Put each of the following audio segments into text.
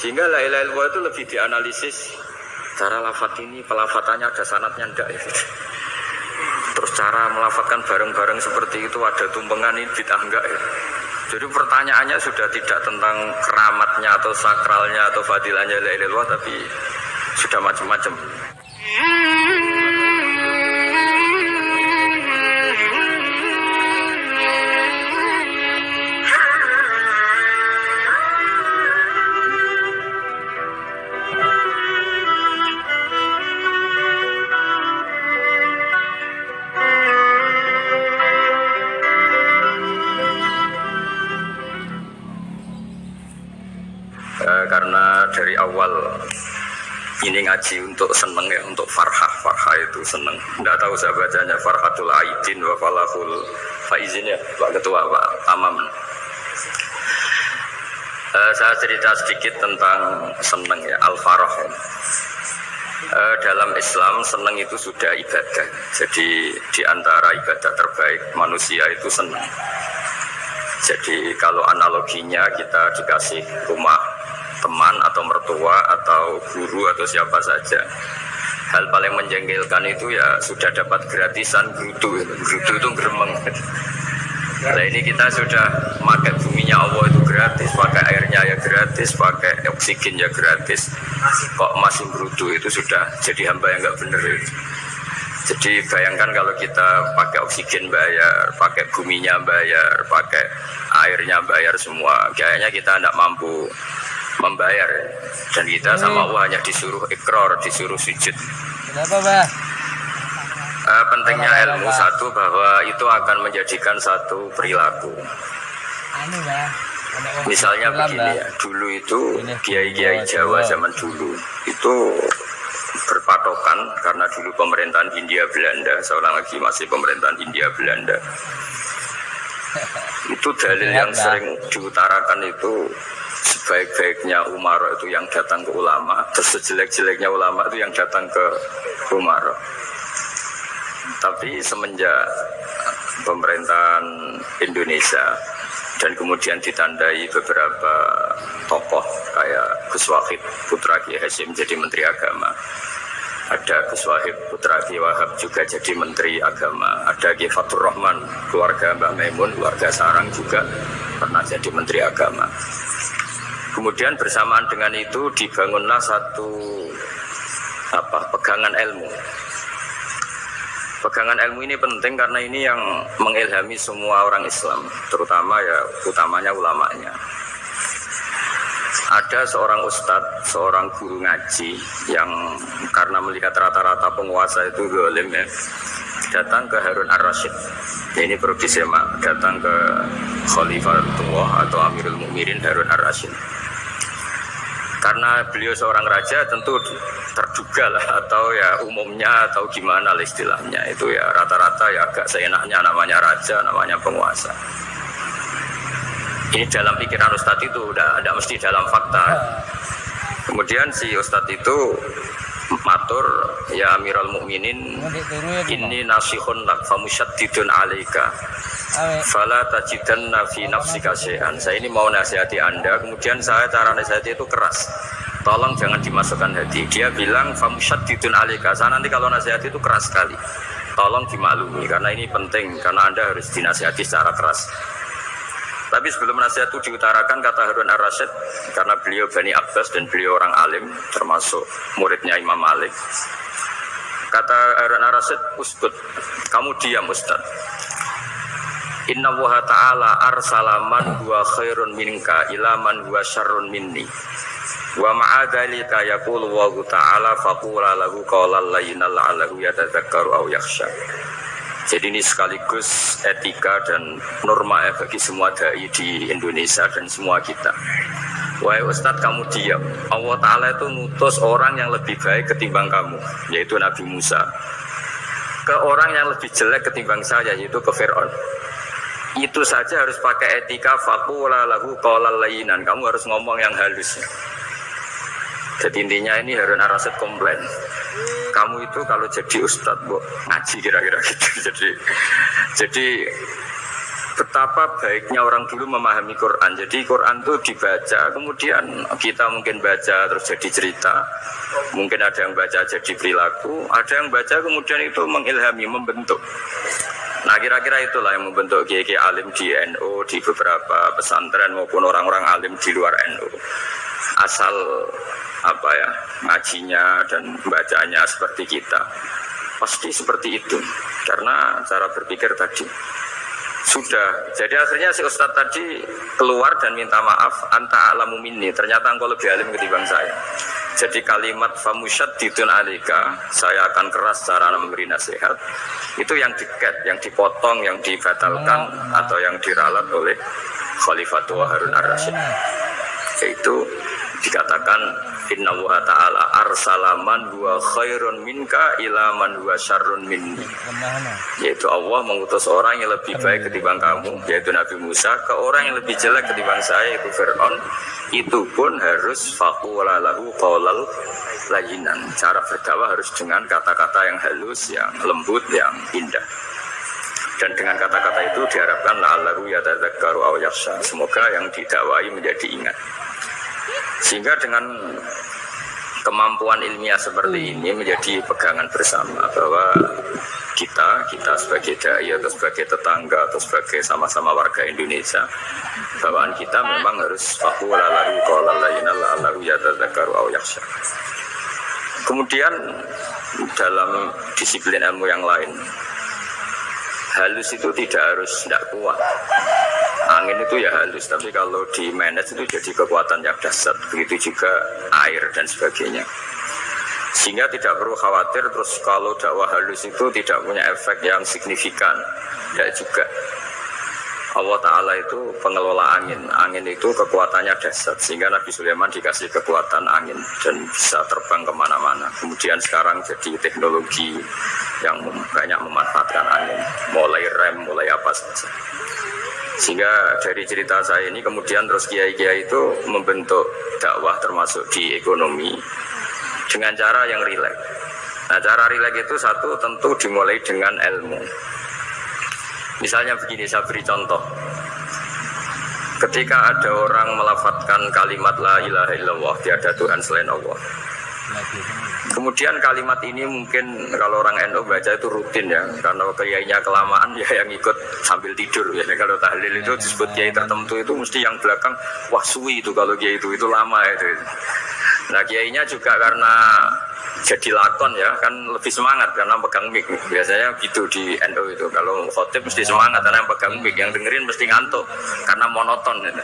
Sehingga la ilaha illallah itu lebih dianalisis cara lafadz ini, pelafatannya ada sanadnya enggak ya. Terus cara melafatkan bareng-bareng seperti itu ada tumpengan ini bid'ah enggak ya. Jadi pertanyaannya sudah tidak tentang keramatnya atau sakralnya atau fadilahnya la ilaha illallah, tapi sudah macam-macam. Karena dari awal ini ngaji untuk seneng ya, untuk farhah itu seneng. Tidak tahu saya bacanya Farhatul Aidin wa Falahul Faizin ya, Pak Ketua, Pak Amam. Saya cerita sedikit tentang seneng ya, al-farah ya. Dalam Islam seneng itu sudah ibadah. Jadi di antara ibadah terbaik manusia itu seneng. Jadi kalau analoginya kita dikasih rumah teman atau mertua atau guru atau siapa saja, hal paling menjengkelkan itu ya sudah dapat gratisan grudu itu gremeng. Nah ini kita sudah pakai buminya Allah itu gratis, pakai airnya ya gratis, pakai oksigen ya gratis, kok masih grudu, itu sudah jadi hamba yang nggak bener itu. Jadi bayangkan kalau kita pakai oksigen bayar, pakai buminya bayar, pakai airnya bayar semua, kayaknya kita tidak mampu membayar, dan kita sama Allah hanya disuruh ikrar, disuruh sujud. Kenapa, Pak? Pentingnya ilmu satu, bahwa itu akan menjadikan satu perilaku. Misalnya begini ya, dulu itu kiai-kiai Jawa zaman dulu itu berpatokan, karena dulu pemerintahan Hindia Belanda, seorang lagi masih pemerintahan Hindia Belanda. Itu dalil yang sering diutarakan itu, sebaik-baiknya umara itu yang datang ke ulama, terus sejelek-jeleknya ulama itu yang datang ke umara. Tapi semenjak pemerintahan Indonesia dan kemudian ditandai beberapa tokoh kayak Gus Wahid putra Kiai Hasyim jadi Menteri Agama, ada Gus Wahid putra Kiai Wahab juga jadi Menteri Agama, ada Kiai Fatur Rahman keluarga Mbah Maimun, keluarga Sarang juga pernah jadi Menteri Agama. Kemudian bersamaan dengan itu dibangunlah satu pegangan ilmu. Pegangan ilmu ini penting karena ini yang mengilhami semua orang Islam, terutama ya utamanya ulamanya. Ada seorang ustadz, seorang guru ngaji yang karena melihat rata-rata penguasa itu zalim ya, datang ke Harun ar-Rasyid. Ini perlu disemak, datang ke Khalifatullah atau Amirul Mukminin Harun ar-Rasyid. Karena beliau seorang raja, tentu terduga lah, atau ya umumnya atau gimana lah istilahnya, itu ya rata-rata ya agak seenaknya, namanya raja, namanya penguasa. Ini dalam pikiran ustadz itu udah ada, mesti dalam fakta. Kemudian si ustadz itu matur, ya Amirul Mukminin, inni nasihun lak famusyaddidun alaika fala tajidanna fi nafsika syai'an. Saya ini mau nasihati Anda, kemudian saya cara nasihati itu keras, tolong jangan dimasukkan hati. Dia bilang famusyaddidun alaika, saya nanti kalau nasihati itu keras sekali, tolong dimaklumi karena ini penting, karena Anda harus dinasihati secara keras. Tapi sebelum nasihat itu diutarakan, kata Harun ar-Rasyid, karena beliau Bani Abbas dan beliau orang alim, termasuk muridnya Imam Malik, kata Harun ar-Rasyid, uskut, kamu diam Ustaz. Inna Allaha ta'ala arsala man huwa khairun minka ila man huwa syarrun minni wa ma'adhalika yaqulu Allahu ta'ala faqula lahu qawlan layyinan la'allahu yatadzakkaru aw yakhsha. Jadi ini sekaligus etika dan norma ya bagi semua dai di Indonesia dan semua kita. Wahai Ustadz, kamu diam. Allah Ta'ala itu ngutus orang yang lebih baik ketimbang kamu, yaitu Nabi Musa, ke orang yang lebih jelek ketimbang saya, yaitu ke Fir'aun. Itu saja harus pakai etika, faqula lahu qawlan layyinan. Kamu harus ngomong yang halus. Jadi intinya ini Harun ar-Rasyid komplain, kamu itu kalau jadi ustadz ngaji kira-kira gitu. Jadi betapa baiknya orang dulu memahami Quran. Jadi Quran itu dibaca, kemudian kita mungkin baca terus jadi cerita, mungkin ada yang baca jadi perilaku, ada yang baca kemudian itu mengilhami, membentuk. Nah kira-kira itulah yang membentuk kiai alim di NU, di beberapa pesantren maupun orang-orang alim di luar NU. Asal apa ya, ngajinya dan bacanya seperti kita, pasti seperti itu, karena cara berpikir tadi. Sudah, jadi akhirnya si Ustadz tadi keluar dan minta maaf, anta alamu minni, ternyata engkau lebih alim ketimbang saya. Jadi kalimat famusyaddidun alika, saya akan keras cara memberi nasihat, itu yang diket, yang dipotong, yang dibatalkan atau yang diralat oleh Khalifatul Harun ar-Rasyid. Yaitu dikatakan inna wa ta'ala arsalaman huwa khairun minka ila man huwa syarrun minni, yaitu Allah mengutus orang yang lebih baik ketimbang kamu, yaitu Nabi Musa, ke orang yang lebih jelek ketimbang saya, yaitu Fir'aun. Itu pun harus faqula lahu qaulal layyinan, cara berdakwah harus dengan kata-kata yang halus, yang lembut, yang indah. Dan dengan kata-kata itu diharapkan la'allahu yatadzakkaru aw yakhsha, semoga yang didakwai menjadi ingat. Sehingga dengan kemampuan ilmiah seperti ini menjadi pegangan bersama bahwa kita sebagai dai atau sebagai tetangga atau sebagai sama-sama warga Indonesia, bawaan kita memang harus faqula lahu qawlan layyinan la'allahu yatadzakkaru aw yakhsha. Kemudian dalam disiplin ilmu yang lain, halus itu tidak kuat. Angin itu ya halus, tapi kalau di manage itu jadi kekuatan yang dahsyat. Begitu juga air dan sebagainya. Sehingga tidak perlu khawatir terus kalau dakwah halus itu tidak punya efek yang signifikan. Tidak juga. Allah Ta'ala itu pengelola angin. Angin itu kekuatannya dahsyat, sehingga Nabi Sulaiman dikasih kekuatan angin dan bisa terbang kemana-mana. Kemudian sekarang jadi teknologi yang banyak memanfaatkan angin, mulai rem, mulai apa saja. Sehingga dari cerita saya ini kemudian terus kiai-kiai itu membentuk dakwah termasuk di ekonomi dengan cara yang rileks. Nah cara rileks itu satu tentu dimulai dengan ilmu. Misalnya begini, saya beri contoh. Ketika ada orang melafadzkan kalimat la ilaha illallah, tiada Tuhan selain Allah. Kemudian kalimat ini mungkin kalau orang NU baca itu rutin ya, karena kiainya kelamaan ya yang ikut sambil tidur ya. Kalau tahlil itu disebut kiai tertentu itu mesti yang belakang wah suwi itu kalau kiai itu lama itu. Nah kiainya juga karena jadi lakon ya kan lebih semangat karena pegang mic. Biasanya gitu di NU itu kalau khotib mesti semangat karena yang pegang mic, yang dengerin mesti ngantuk karena monoton gitu.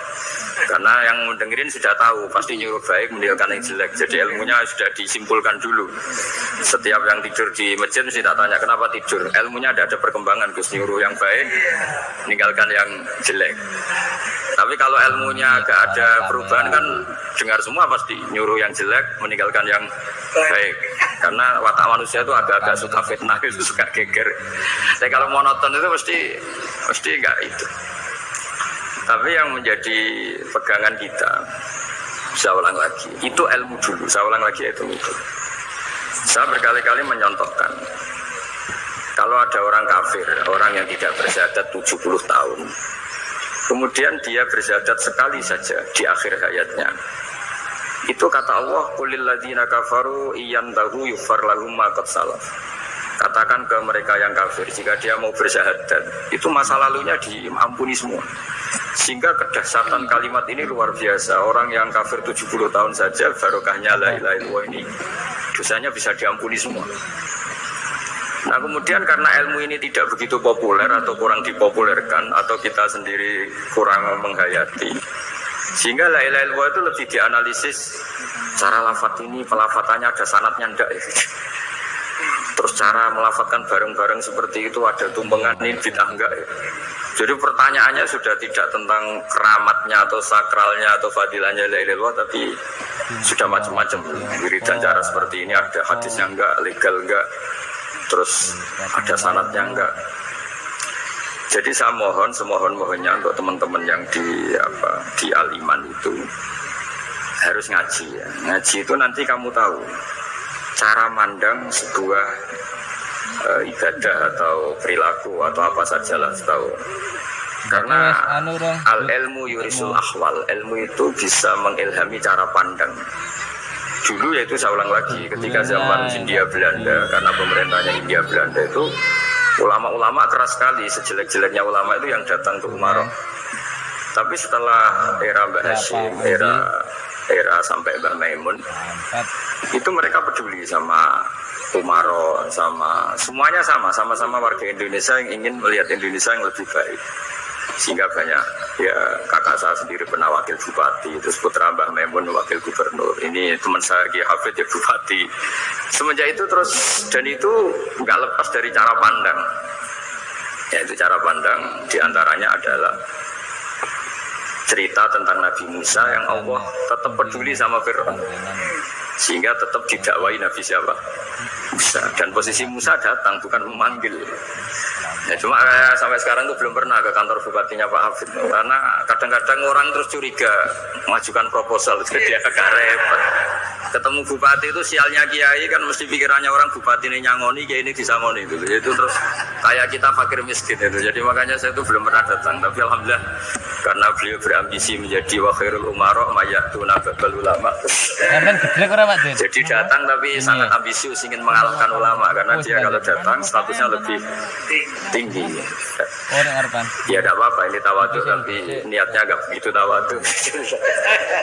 Karena yang mendengerin sudah tahu pasti nyuruh baik meninggalkan yang jelek, jadi ilmunya sudah disimpulkan dulu. Setiap yang tidur di masjid mesti tak tanya kenapa tidur, ilmunya ada perkembangan, Gus, nyuruh yang baik meninggalkan yang jelek. Tapi kalau ilmunya agak ada perubahan kan dengar semua pasti nyuruh yang jelek meninggalkan yang baik, karena watak manusia itu agak-agak suka fitnah, itu suka geger. Tapi kalau monoton itu mesti enggak itu. Tapi yang menjadi pegangan kita, saya ulang lagi, itu ilmu dulu. Saya ulang lagi itu. Saya berkali-kali menyontohkan, kalau ada orang kafir, orang yang tidak bersyahadat 70 tahun, kemudian dia bersyahadat sekali saja di akhir hayatnya, itu kata Allah, qulil ladzina kafaru iyantahu yughfar lahum ma qad salaf. Katakan ke mereka yang kafir, jika dia mau bersyahadat, itu masa lalunya diampuni semua. Sehingga kedahsyatan kalimat ini luar biasa. Orang yang kafir 70 tahun saja, barokahnya la ilaha illallah ini, dosanya bisa diampuni semua. Nah kemudian karena ilmu ini tidak begitu populer atau kurang dipopulerkan, atau kita sendiri kurang menghayati, sehingga la ilaha illallah itu lebih dianalisis cara lafaz ini, pelafatannya ada sanadnya enggak ya. Terus cara melafatkan bareng-bareng seperti itu ada tumpengan ini bid'ah enggak ya. Jadi pertanyaannya sudah tidak tentang keramatnya atau sakralnya atau fadilahnya la ilaha illallah, tapi sudah macam-macam wiridan cara seperti ini, ada hadisnya enggak, legal enggak, terus ada sanadnya enggak. Jadi saya mohon semohon-mohonnya untuk teman-teman yang di Al-Iman itu harus ngaji ya. Ngaji itu nanti kamu tahu cara mandang sebuah ibadah atau perilaku atau apa saja lah tahu. Karena al ilmu yurisul ahwal, ilmu itu bisa mengilhami cara pandang. Dulu yaitu saya ulang lagi, ketika zaman Hindia Belanda, karena pemerintahnya Hindia Belanda itu ulama-ulama keras sekali, sejelek-jeleknya ulama itu yang datang ke Umaroh. Tapi setelah era Mbah Hashim, era sampai Mbah Maimun, itu mereka peduli sama Umaroh, semuanya sama-sama warga Indonesia yang ingin melihat Indonesia yang lebih baik. Sehingga banyak, ya kakak saya sendiri pernah wakil bupati, terus putra Mbah Maimun wakil gubernur, ini teman saya Ki Hafid ya bupati. Semenjak itu terus, dan itu nggak lepas dari cara pandang. Yaitu cara pandang diantaranya adalah cerita tentang Nabi Musa yang Allah tetap peduli sama Fir'aun, sehingga tetap didakwai Nabi siapa? Musa. Dan posisi Musa datang bukan memanggil. Ya, cuma sampai sekarang tuh belum pernah ke kantor bupatinya Pak Hafid, karena kadang-kadang orang terus curiga mengajukan proposal, jadi agak repot. Ketemu bupati itu sialnya kiai kan mesti pikirannya orang bupati ini nyangoni, kiai ini disangoni gitu. Itu terus kayak kita fakir miskin itu. Jadi makanya saya itu belum pernah datang. Tapi alhamdulillah karena beliau berambisi menjadi wakhirul umaro mayatuna babal ulama. Jadi datang tapi sangat ambisius ingin mengalahkan ulama, karena dia kalau datang statusnya lebih tinggi. Ya tidak apa-apa, ini tawadu, tapi niatnya agak begitu tawadu.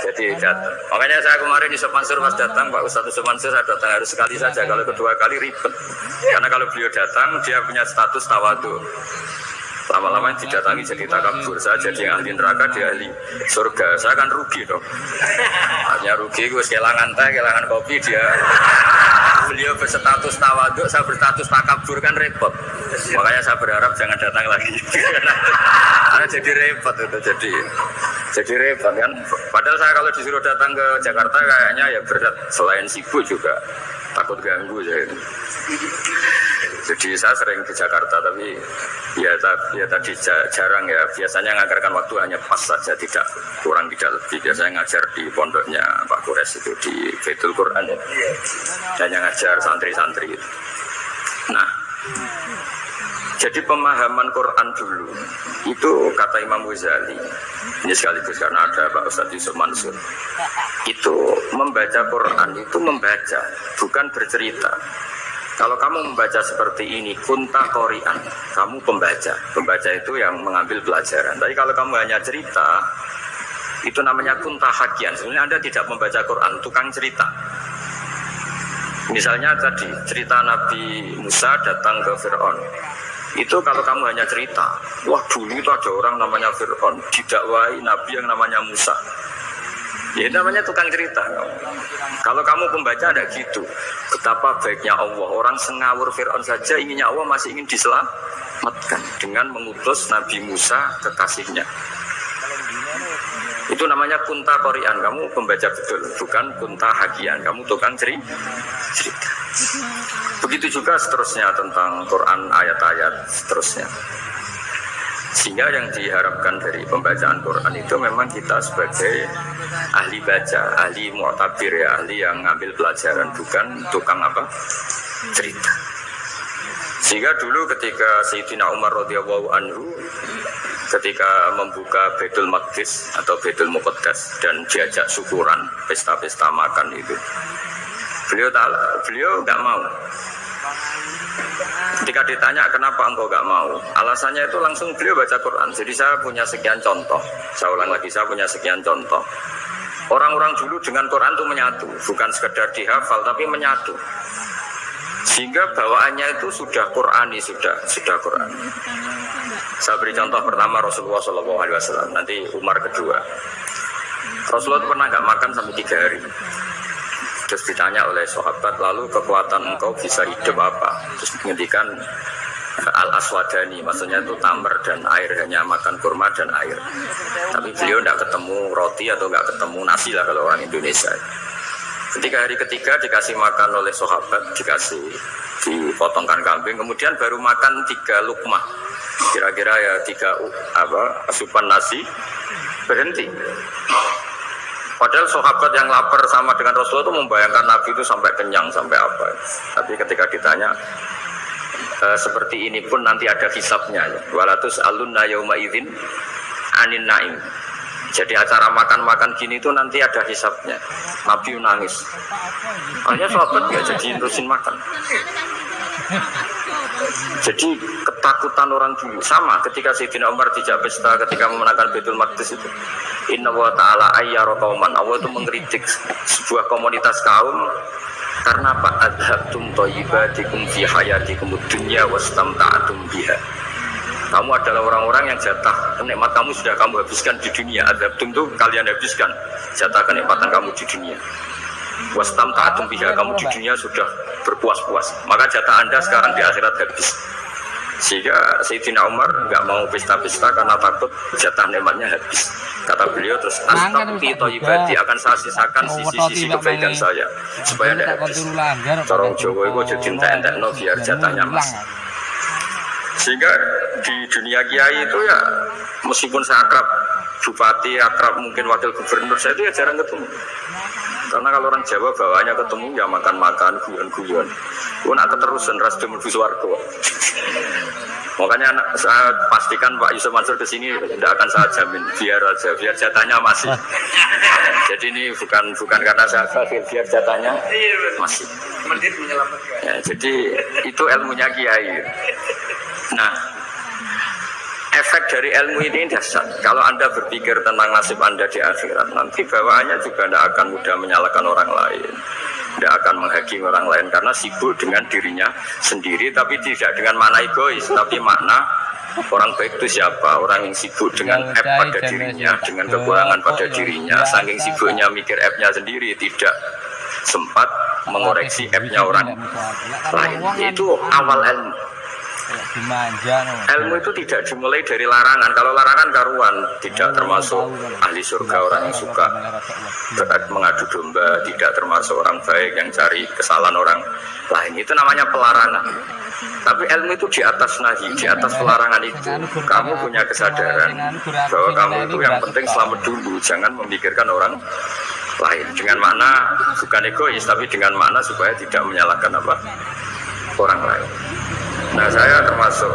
Jadi datang. Makanya saya kemarin di Sob Mansur pas datang, Pak Ustadz Yusuf Mansur saya datang harus sekali saja, kalau kedua kali ribet. Karena kalau beliau datang dia punya status tawadu. Lama-lama didatangi jadi takabur, saya jadi ahli neraka, dia ahli surga, saya kan rugi dong. Hanya rugi, gue kehilangan teh, kehilangan kopi, dia beliau berstatus tawaduk, saya berstatus takabur, kan repot. Makanya saya berharap jangan datang lagi. Karena jadi repot itu, jadi repot kan. Padahal saya kalau disuruh datang ke Jakarta kayaknya ya berat, selain sibuk juga takut ganggu saya. Jadi saya sering di Jakarta, tapi ya tadi jarang ya. Biasanya ngajarkan waktu hanya pas saja, tidak kurang tidak lebih. Biasanya ngajar di pondoknya Pak Kures itu di Baitul Quran ya. Dan yang ngajar santri-santri itu. Nah, jadi pemahaman Quran dulu itu kata Imam Ghazali, ini sekaligus karena ada Pak Ustadz Yusuf Mansur, itu membaca Quran itu membaca, bukan bercerita. Kalau kamu membaca seperti ini, kunta qori'an, kamu pembaca. Pembaca itu yang mengambil pelajaran. Tapi kalau kamu hanya cerita, itu namanya kunta hakian. Sebenarnya Anda tidak membaca Quran, tukang cerita. Misalnya tadi, cerita Nabi Musa datang ke Fir'aun. Itu kalau kamu hanya cerita, wah dulu itu ada orang namanya Fir'aun, didakwai Nabi yang namanya Musa. Ya namanya tukang cerita. Kalau kamu pembaca ada gitu, betapa baiknya Allah. Orang sengawur Fir'aun saja inginnya Allah masih ingin diselamatkan dengan mengutus Nabi Musa kekasihnya. Itu namanya kunta qori'an, kamu pembaca betul, bukan kunta hakian, kamu tukang cerita. Begitu juga seterusnya tentang Quran, ayat-ayat seterusnya. Sehingga yang diharapkan dari pembacaan Quran itu memang kita sebagai ahli baca, ahli mu'tabir ya, ahli yang ngambil pelajaran, bukan tukang apa? Cerita. Sehingga dulu ketika Sayyidina Umar radhiyallahu anhu ketika membuka Baitul Maqdis atau Baitul Muqaddas dan diajak syukuran, pesta-pesta makan itu, beliau nggak mau. Ketika ditanya kenapa engkau gak mau, alasannya itu langsung beliau baca Quran. Jadi saya punya sekian contoh, saya ulang lagi, saya punya sekian contoh. Orang-orang dulu dengan Quran itu menyatu, bukan sekedar dihafal tapi menyatu. Sehingga bawaannya itu sudah Qurani, sudah Quran. Saya beri contoh pertama Rasulullah SAW, nanti Umar kedua. Rasulullah itu pernah gak makan sampai 3 hari. Terus ditanya oleh sahabat, lalu kekuatan engkau bisa hidup apa? Terus menghentikan al-aswadani, maksudnya itu tamar dan air, hanya makan kurma dan air. Tapi beliau tidak ketemu roti atau tidak ketemu nasi lah kalau orang Indonesia. Ketika hari ketiga dikasih makan oleh sahabat, dipotongkan kambing, kemudian baru makan 3 lukmah, kira-kira ya 3 asupan nasi, berhenti. Padahal sahabat yang lapar sama dengan Rasulullah itu membayangkan Nabi itu sampai kenyang, sampai apa. Tapi ketika ditanya, seperti ini pun nanti ada hisabnya. Walatus alunna yauma idzin anin naim. Jadi acara makan-makan gini itu nanti ada hisabnya. Nabi nangis. Hanya sahabat nggak jadi terusin makan. Jadi ketakutan orang dulu sama ketika Sayyidina Umar dijak pesta ketika memenangkan Baitul Maqdis itu. Inna wa ta'ala ayyara qauman. Allah itu mengkritik sebuah komunitas kaum karena apa? Adhabtum thayyibatikum fi hayatikum dunya wastamta'tum biha. Kamu adalah orang-orang yang jatah nikmat kamu sudah kamu habiskan di dunia. Adhabtum itu kalian habiskan jatah kenikmatan kamu di dunia. Wastamta'tum biha, kamu di dunia sudah berpuas-puas. Maka jatah Anda sekarang di akhirat habis. Sehingga Sayyidina Umar enggak mau pesta-pesta karena takut jatah nikmatnya habis. Kata beliau terus astagfi thayyibati, akan saya sisakan sisi-sisi kebaikan saya supaya tidak habis. Corong Jawa itu jadi entek-entekno biar jatahnya mas. Sehingga di dunia kiai itu ya meskipun saya akrab bupati, akrab mungkin wakil gubernur, saya itu ya jarang ketemu. Karena kalau orang Jawa bawaannya ketemu ya makan-makan, guyon-guyon. Itu nak keterusan ras mlebu swarga. Makanya saya pastikan Pak Yusuf Mansur ke sini tidak akan saya jamin, biar aja, biar jatahnya masih. Jadi ini bukan karena saya kafir, biar jatahnya masih. Ya, jadi itu ilmunya kiai. Nah, efek dari ilmu ini dasar. Kalau Anda berpikir tentang nasib Anda di akhirat, nanti bawaannya juga tidak akan mudah menyalahkan orang lain, tidak akan menghakimi orang lain karena sibuk dengan dirinya sendiri, tapi tidak dengan makna egois, tapi makna orang baik itu siapa? Orang yang sibuk dengan app pada dirinya, dengan kekurangan pada dirinya, saking sibuknya mikir app-nya sendiri, tidak sempat mengoreksi app-nya orang lain. Itu awal ilmu. Ilmu itu tidak dimulai dari larangan. Kalau larangan karuan, tidak termasuk ahli surga, orang yang suka mengadu domba, tidak termasuk orang baik yang cari kesalahan orang lain. Itu namanya pelarangan. Tapi ilmu itu di atas nahi, di atas pelarangan itu. Kamu punya kesadaran bahwa kamu itu yang penting selamat dulu, jangan memikirkan orang lain. Dengan makna bukan egois, tapi dengan makna supaya tidak menyalahkan orang lain. Nah, saya termasuk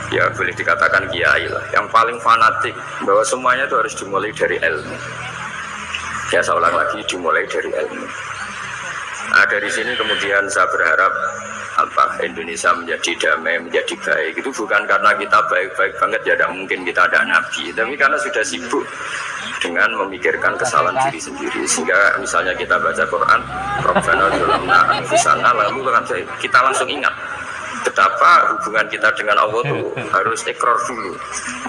ya boleh dikatakan kiai lah yang paling fanatik bahwa semuanya itu harus dimulai dari ilmu. Ya saya ulang lagi, dimulai dari ilmu. Nah, dari sini kemudian saya berharap Indonesia menjadi damai, menjadi baik. Itu bukan karena kita baik-baik banget, ya tidak mungkin kita ada nabi, tapi karena sudah sibuk dengan memikirkan kesalahan diri sendiri. Sehingga misalnya kita baca Quran, Rabbana dzalamna anfusana, lalu kita langsung ingat betapa hubungan kita dengan Allah itu harus ikrar dulu,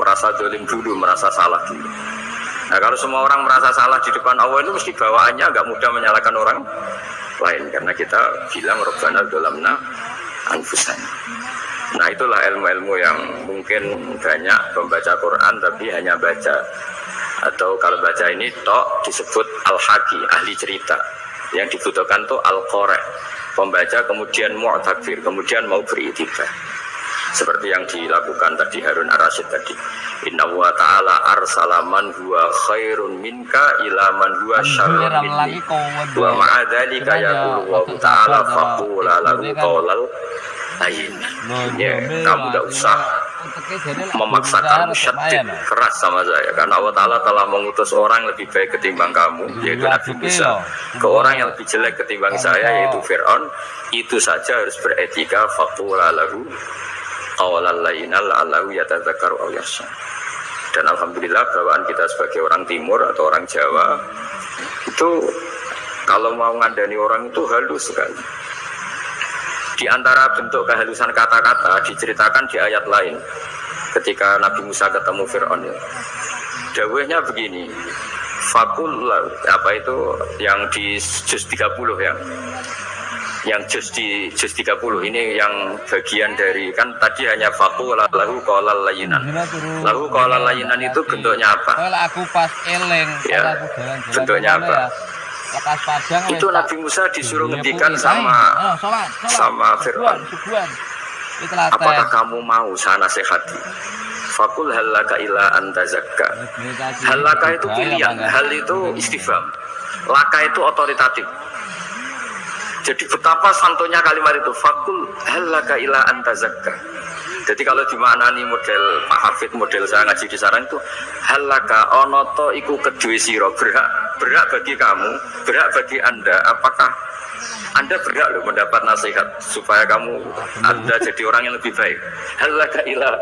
merasa zalim dulu, merasa salah dulu. Nah, kalau semua orang merasa salah di depan Allah itu mesti bawaannya agak mudah menyalahkan orang lain, karena kita bilang Rabbana dzalamna anfusana. Nah, itulah ilmu-ilmu yang mungkin banyak membaca Quran tapi hanya baca, atau kalau baca ini tok disebut al-haqi, ahli cerita. Yang dibutuhkan tuh al-qari, pembaca kemudian mu'tabir, kemudian mau beriktibar. Seperti yang dilakukan tadi Harun Ar-Rasyid tadi. Inna wa ta'ala arsalaman huwa khairun minka ila man huwa syarrun minni. Wa ma'adhalika yaqulu wa ta'ala faqula lahu qawlal lain. Ya, kamu tidak usah memaksakan syaddid keras sama saya, karena Allah Ta'ala telah mengutus orang lebih baik ketimbang kamu, yaitu Nabi Musa, ke orang yang lebih jelek ketimbang saya, yaitu Fir'aun. Itu saja harus beretika. Faqula lahu qawlal laina la'allahu yatadzakkaru aw yakhsha. Dan alhamdulillah bawaan kita sebagai orang timur atau orang Jawa itu kalau mau ngandani orang itu halus sekali. Di antara bentuk kehalusan kata-kata diceritakan di ayat lain ketika Nabi Musa ketemu Fir'aun. Dawuhnya begini, fakul apa itu yang di juz 30 yang juz 30 ini yang bagian dari, kan tadi hanya fakul lahu qawlal layinan. Lahu qawlal layinan itu bentuknya apa? Aku pas eleng, ya, bentuknya apa? Itu Nabi Musa disuruh ngendikan sama Fir'aun, apakah kamu mau saya nasihati? Fakul halaka ila antazakka. Halaka itu pilihan, hal itu istifham, laka itu otoritatif. Jadi betapa santunya kalimat itu, fakul halaka ila antazakka. Jadi kalau dimaknani model Pak Hafid, model saya ngaji di sarang itu, halaka onoto iku kedue siro, berhak bagi kamu, berhak bagi anda, apakah anda berhak loh mendapat nasihat supaya kamu anda jadi orang yang lebih baik. Halaka ila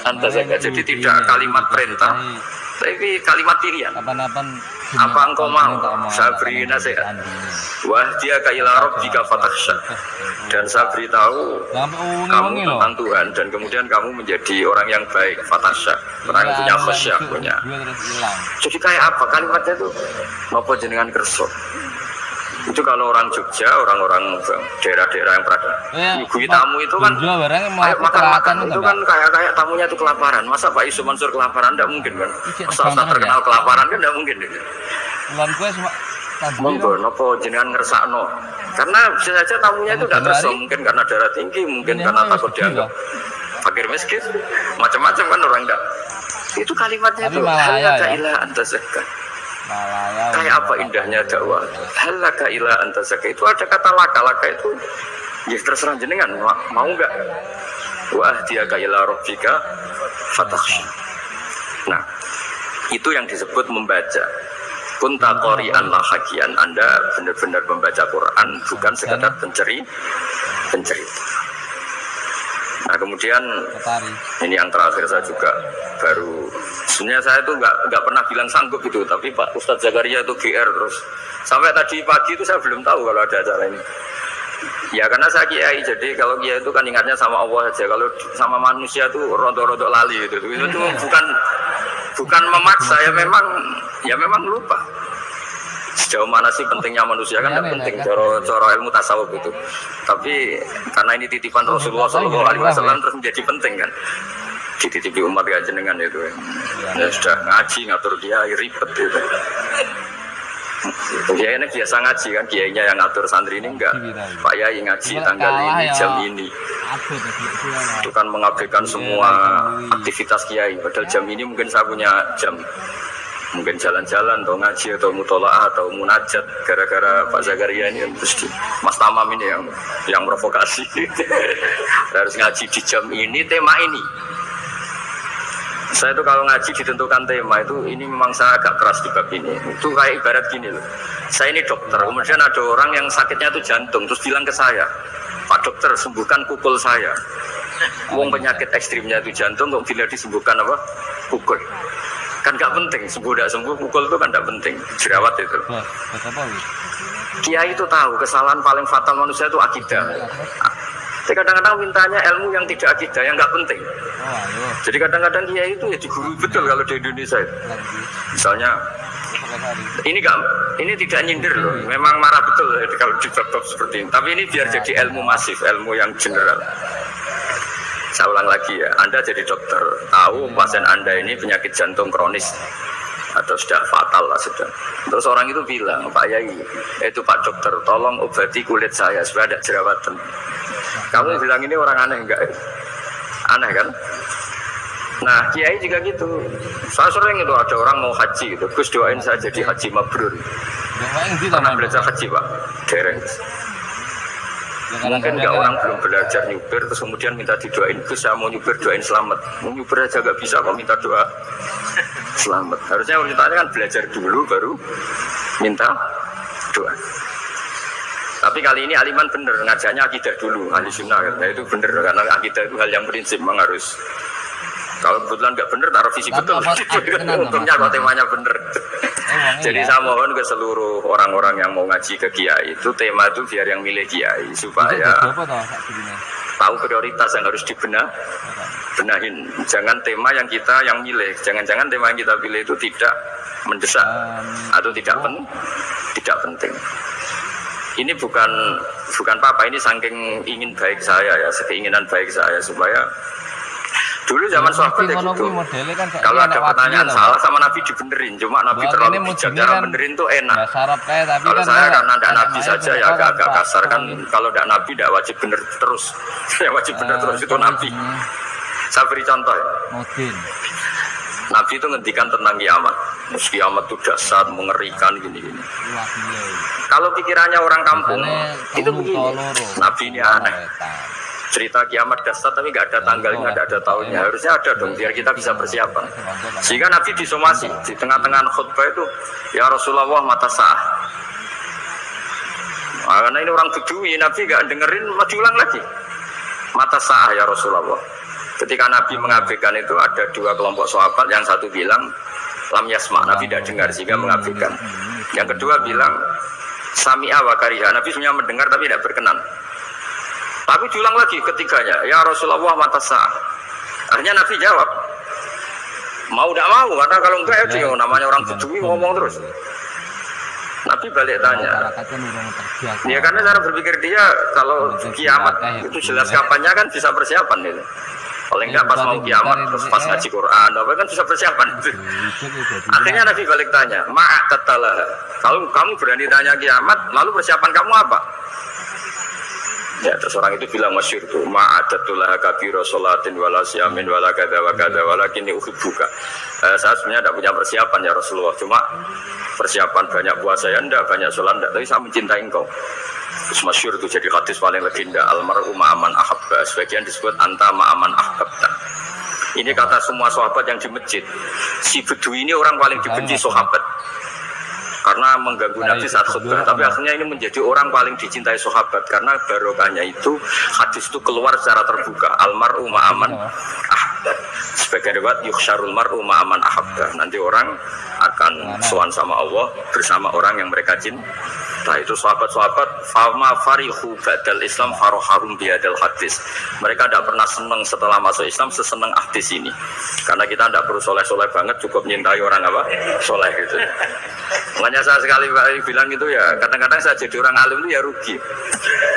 antazakka. Jadi tidak kalimat perintah, tapi kalimat pilihan. Apa engkau mau? Sabri nasihat. Wah dia kaila rabbika fatakhsha. Dan saya beritahu kamu tentang Tuhan dan kemudian kamu menjadi orang yang baik, fatakhsha, orang yang punya khasyah, punya. Jadi kayak apa kalimatnya itu? Napa jenengan kerso? Itu kalau orang Jogja, orang-orang daerah-daerah yang berada nyuguhi tamu itu kan ayo makan-makan itu kan kayak tamunya itu kelaparan. Masa Pak Yusuf Mansur kelaparan? Tidak mungkin kan. Masa terkenal kelaparan kan tidak mungkin. Monggo nopo jenengan ngersakno. Karena bisa saja tamunya itu tidak terso, mungkin karena darah tinggi, mungkin karena takut dianggap fakir miskin, macam-macam kan orang enggak. Itu kalimatnya itu halaka ila antazakka. Kayak apa indahnya dakwah. Halaka ila antazakka itu ada kata laka itu ya terserah jenengan mau enggak. Wa ahdiyaka ila rabbika fatakhsha. Nah, itu yang disebut membaca. Kunta qori'an la hakian, Anda benar-benar membaca Quran, bukan sekadar pencerita. Nah kemudian ini yang terakhir saya juga baru, sebenarnya saya itu nggak pernah bilang sanggup itu, tapi Pak Ustadz Zakaria itu GR terus sampai tadi pagi itu saya belum tahu kalau ada acara ini. Ya karena saya kiai, jadi kalau kiai itu kan ingatnya sama Allah saja, kalau sama manusia itu rontok-rontok lali gitu. Itu bukan memaksa, ya memang lupa. Sejauh mana sih pentingnya manusia kan tidak penting cara ilmu tasawuf itu. Tapi karena ini titipan Rasulullah SAW terus menjadi penting kan. Dititipi umat ya jenengan itu. Ya sudah ngaji ngatur kiai ribet itu. Kiai ini biasa ngaji kan, kiainya yang ngatur santri ini enggak. Pak Yai ngaji tanggal ini, jam ini. Itu kan mengabaikan semua aktivitas kiai. Padahal jam ini mungkin saya punya jam. Mungkin jalan-jalan atau ngaji atau mutola'ah atau munajat. Gara-gara Pak Zakaria ini terus Mas Tamam ini yang provokasi. Harus ngaji di jam ini, tema ini. Saya itu kalau ngaji ditentukan tema itu, ini memang saya agak keras di bab ini. Itu kayak ibarat gini loh. Saya ini dokter, kemudian ada orang yang sakitnya itu jantung, terus bilang ke saya, Pak dokter sembuhkan pukul saya. Wong penyakit ekstrimnya itu jantung, kok bila disembuhkan apa? Pukul. Kan gak penting, sembuh tidak sembuh, pukul itu kan gak penting. Jerawat itu. Kiai itu tahu kesalahan paling fatal manusia itu akidah. Jadi kadang-kadang mintanya ilmu yang tidak akidah, yang nggak penting. Jadi kadang-kadang kiai itu ya digurui betul kalau di Indonesia itu. Misalnya, ini tidak nyindir loh, memang marah betul kalau di bab seperti ini. Tapi ini biar jadi ilmu masif, ilmu yang general. Saya ulang lagi ya, Anda jadi dokter, tahu pasien Anda ini penyakit jantung kronis atau sudah fatal lah sudah. Terus orang itu bilang, Pak Yai, itu Pak dokter, tolong obati kulit saya supaya ada jerawatan. Kamu bilang ini orang aneh enggak? Aneh kan? Nah, kiai juga gitu. Saya sering itu ada orang mau haji gitu, Gus doain saya jadi haji mabrur. Pernah belajar haji Pak? Dereng. Mungkin enggak orang belum belajar nyupir terus kemudian minta didoain, Gus saya mau nyupir doain selamat. Mau nyupir aja enggak bisa kok minta doa selamat. Harusnya wanitanya kan belajar dulu baru minta doa. Tapi kali ini aliman bener, ngajaknya akidah dulu, ahli sunnah nah, itu bener, karena akidah itu hal yang prinsip memang harus. Kalau kebetulan nggak bener, taruh visi betul. Untungnya kalau temanya bener. Jadi saya mohon ke seluruh orang-orang yang mau ngaji ke kiai, itu tema itu biar yang milih kiai, supaya tahu prioritas yang harus benahin. Jangan tema yang kita yang milih, jangan-jangan tema yang kita pilih itu tidak mendesak atau tidak penting. Ini bukan apa-apa, ini saking ingin baik saya ya, keinginan baik saya supaya dulu zaman sahabat ya gitu. Kalau ada pertanyaan salah sama Nabi dibenerin, cuma Nabi terlalu bijak cara benerin tuh enak. Kalau saya karena tidak Nabi saja ya agak kasar kan. Kalau tidak Nabi tidak wajib bener terus, yang wajib bener terus itu Nabi. Saya beri contoh ya. Nabi itu ngendikan tentang kiamat. Terus kiamat itu dahsyat, mengerikan gini-gini. Kalau pikirannya orang kampung itu begini, Nabi ini aneh. Cerita kiamat dahsyat tapi nggak ada tanggalnya, nggak ada tahunnya. Harusnya ada dong biar kita bisa persiapan. Sehingga Nabi disomasi di tengah-tengah khutbah itu, ya Rasulullah mata sah. Karena ini orang Bedui, Nabi nggak dengerin, diulang lagi. Mata sah ya Rasulullah. Ketika Nabi mengabaikan itu ada dua kelompok sahabat, yang satu bilang lam yasma, Nabi tidak dengar sehingga mengabaikan. Yang kedua bilang sami'a wa kariha, Nabi sebenarnya mendengar tapi tidak berkenan. Tapi diulang lagi ketiganya, ya Rasulullah mata sah. Akhirnya Nabi jawab, mau tidak mau, karena kalau enggak ya dia namanya orang Bedui ngomong terus. Nabi balik tanya, ya karena cara berpikir dia kalau kiamat itu jelas kapannya kan bisa persiapan itu. Paling enggak pas mau kiamat terus pas ngaji Quran apa kan bisa persiapan itu. Akhirnya Nabi balik tanya, ma'atatalah, kalau kamu berani tanya kiamat lalu persiapan kamu apa? Ya terus orang itu bilang masyhur itu ma'atatulah kabiro sholatin wala siyamin wala kada wa kada walakin uhibbuka. Saya sebenarnya tidak punya persiapan ya Rasulullah, cuma persiapan banyak puasa ya enggak, banyak sholat enggak, tapi saya mencintai engkau. Terus masyhur itu jadi hadis paling legenda, almar'u ma'aman ahabba, sebagian disebut anta ma'aman ahabbta. Ini kata semua sahabat yang di masjid. Si Bedui ini orang paling dibenci sahabat karena mengganggu Nabi saat khutbah, tapi akhirnya ini menjadi orang paling dicintai sahabat karena barokahnya itu hadis itu keluar secara terbuka, almar'u ma'aman ahabba. Sebagai riwayat yukhsyarul mar'u ma'aman ahabba, nanti orang akan sowan sama Allah bersama orang yang mereka cintai. Nah itu sahabat-sahabat fama farihu ba'dal Islam faroharum biadal hadis. Mereka tidak pernah senang setelah masuk Islam sesenang hadis ini. Karena kita tidak perlu soleh-soleh banget, cukup nyintai orang apa? Soleh gitu. Makanya saya sekali bilang gitu ya, kadang-kadang saya jadi orang alim itu ya rugi.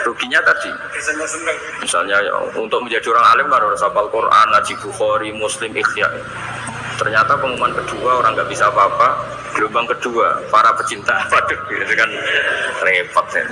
Ruginya tadi, misalnya ya, untuk menjadi orang alim harus hafal Quran, ngaji Bukhari, Muslim, Ikhya. Ternyata pengumuman kedua orang nggak bisa apa-apa, gelombang kedua para pecinta, waduh, itu kan repot ya.